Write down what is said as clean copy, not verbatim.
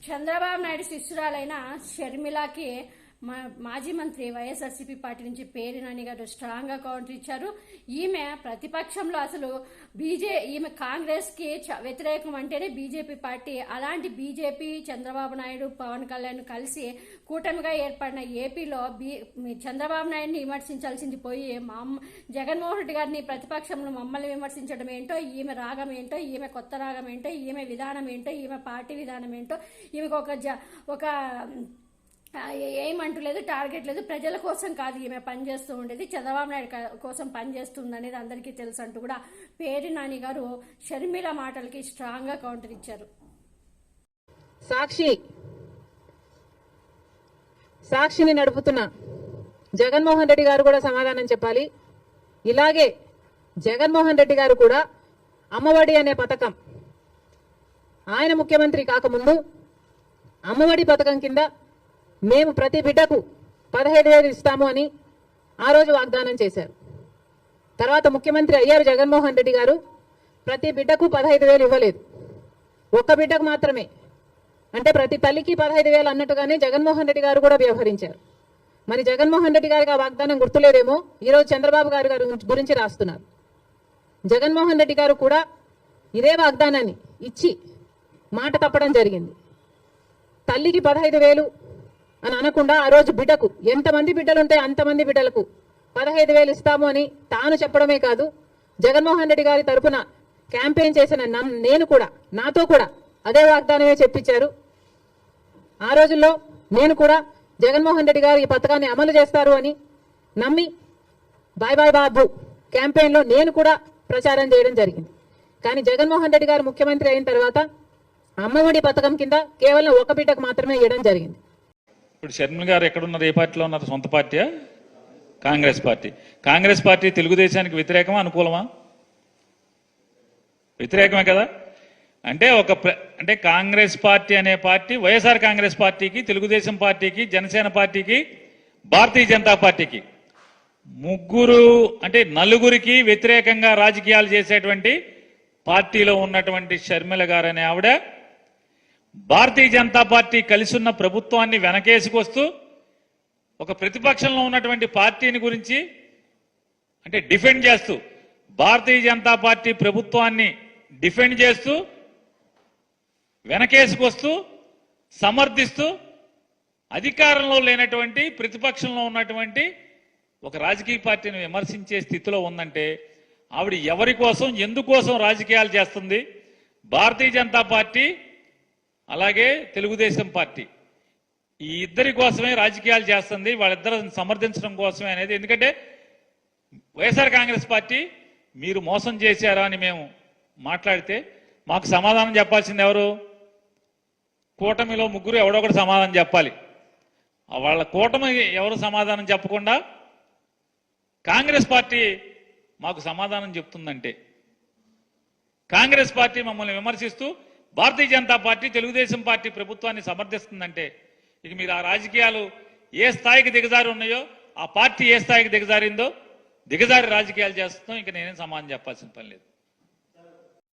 చంద్రబాబు నాయుడు శిష్యురాలైన షర్మిలాకి మాజీ మంత్రి వైఎస్ఆర్సీపీ పార్టీ నుంచి పేరు నాని గారు స్ట్రాంగ్ గా కౌంటర్ ఇచ్చారు. ఈమె ప్రతిపక్షంలో అసలు ఈమె కాంగ్రెస్ కి వ్యతిరేకం అంటేనే బీజేపీ పార్టీ. అలాంటి బీజేపీ చంద్రబాబు నాయుడు పవన్ కళ్యాణ్ కలిసి కూటమిగా ఏర్పడిన ఏపీలో చంద్రబాబు నాయుడిని విమర్శించాల్సింది పోయి జగన్మోహన్ రెడ్డి గారిని ప్రతిపక్షంలో మమ్మల్ని విమర్శించడం ఏంటో, ఈమె రాగం ఏంటో, ఈమె కొత్త రాగం ఏంటో, ఈమె విధానం ఏంటో, ఈమె పార్టీ విధానం ఏంటో, ఈమెకు ఒక ఏమంటూ లేదు, టార్గెట్ లేదు, ప్రజల కోసం కాదు ఈమె పనిచేస్తూ ఉండేది, చంద్రబాబు నాయుడు కోసం పనిచేస్తుంది అనేది అందరికీ తెలుసు అంటూ కూడా పేరు నాని గారు షర్మిల మాటలకి స్ట్రాంగ్ గా కౌంటర్ ఇచ్చారు. సాక్షిని నడుపుతున్న జగన్మోహన్ రెడ్డి గారు కూడా సమాధానం చెప్పాలి. ఇలాగే జగన్మోహన్ రెడ్డి గారు కూడా అమ్మఒడి అనే పథకం ఆయన ముఖ్యమంత్రి కాకముందు అమ్మఒడి పథకం కింద మేము ప్రతి బిడ్డకు 15,000 ఇస్తాము అని ఆ రోజు వాగ్దానం చేశారు. తర్వాత ముఖ్యమంత్రి అయ్యారు జగన్మోహన్ రెడ్డి గారు. ప్రతి బిడ్డకు 15,000 ఇవ్వలేదు, ఒక్క బిడ్డకు మాత్రమే. అంటే ప్రతి తల్లికి 15,000 అన్నట్టుగానే జగన్మోహన్ రెడ్డి గారు కూడా వ్యవహరించారు. మరి జగన్మోహన్ రెడ్డి గారికి ఆ వాగ్దానం గుర్తులేదేమో ఈరోజు చంద్రబాబు గారి గురించి రాస్తున్నారు. జగన్మోహన్ రెడ్డి గారు కూడా ఇదే వాగ్దానాన్ని ఇచ్చి మాట తప్పడం జరిగింది. తల్లికి 15,000 అని అనకుండా ఆ రోజు బిడ్డకు ఎంతమంది బిడ్డలుంటే అంతమంది బిడ్డలకు 15,000 ఇస్తాము అని తాను చెప్పడమే కాదు, జగన్మోహన్ రెడ్డి గారి తరఫున క్యాంపెయిన్ చేసిన నేను కూడా నాతో కూడా అదే వాగ్దానమే చెప్పించారు. ఆ రోజుల్లో నేను కూడా జగన్మోహన్ రెడ్డి గారు ఈ పథకాన్ని అమలు చేస్తారు అని నమ్మి బాయ్ బాయ్ బాబు క్యాంపెయిన్లో నేను కూడా ప్రచారం చేయడం జరిగింది. కానీ జగన్మోహన్ రెడ్డి గారు ముఖ్యమంత్రి అయిన తర్వాత అమ్మఒడి పథకం కింద కేవలం ఒక బిడ్డకు మాత్రమే ఇవ్వడం జరిగింది. ఇప్పుడు షర్మిల గారు ఎక్కడున్నారు, ఏ పార్టీలో ఉన్నారు? సొంత పార్టీయా? కాంగ్రెస్ పార్టీ. కాంగ్రెస్ పార్టీ తెలుగుదేశానికి వ్యతిరేకమా అనుకూలమా? వ్యతిరేకమే కదా. అంటే కాంగ్రెస్ పార్టీ అనే పార్టీ వైఎస్ఆర్ కాంగ్రెస్ పార్టీకి, తెలుగుదేశం పార్టీకి, జనసేన పార్టీకి, భారతీయ జనతా పార్టీకి నలుగురికి వ్యతిరేకంగా రాజకీయాలు చేసేటువంటి పార్టీలో ఉన్నటువంటి షర్మిల గారు అనే ఆవిడ భారతీయ జనతా పార్టీ కలిసి ఉన్న ప్రభుత్వాన్ని వెనకేసుకొస్తూ ఒక ప్రతిపక్షంలో ఉన్నటువంటి పార్టీని గురించి డిఫెండ్ చేస్తూ, భారతీయ జనతా పార్టీ ప్రభుత్వాన్ని డిఫెండ్ చేస్తూ, వెనకేసుకొస్తూ, సమర్థిస్తూ, అధికారంలో లేనటువంటి ప్రతిపక్షంలో ఉన్నటువంటి ఒక రాజకీయ పార్టీని విమర్శించే స్థితిలో ఉందంటే ఆవిడ ఎవరి కోసం, ఎందుకోసం రాజకీయాలు చేస్తుంది? భారతీయ జనతా పార్టీ అలాగే తెలుగుదేశం పార్టీ ఈ ఇద్దరి కోసమే రాజకీయాలు చేస్తుంది, వాళ్ళిద్దరిని సమర్థించడం కోసమే అనేది. ఎందుకంటే వైఎస్ఆర్ కాంగ్రెస్ పార్టీ మీరు మోసం చేశారా అని మేము మాట్లాడితే మాకు సమాధానం చెప్పాల్సింది ఎవరు? కూటమిలో ముగ్గురు ఎవడొకటి సమాధానం చెప్పాలి. వాళ్ళ కూటమి ఎవరు సమాధానం చెప్పకుండా కాంగ్రెస్ పార్టీ మాకు సమాధానం చెప్తుందంటే, కాంగ్రెస్ పార్టీ మమ్మల్ని విమర్శిస్తూ భారతీయ జనతా పార్టీ, తెలుగుదేశం పార్టీ ప్రభుత్వాన్ని సమర్థిస్తుందంటే ఇక మీరు ఆ రాజకీయాలు ఏ స్థాయికి దిగజారి ఉన్నాయో, ఆ పార్టీ ఏ స్థాయికి దిగజారి రాజకీయాలు చేస్తుందో ఇంకా నేనేం సమాధానం చెప్పాల్సిన పని లేదు.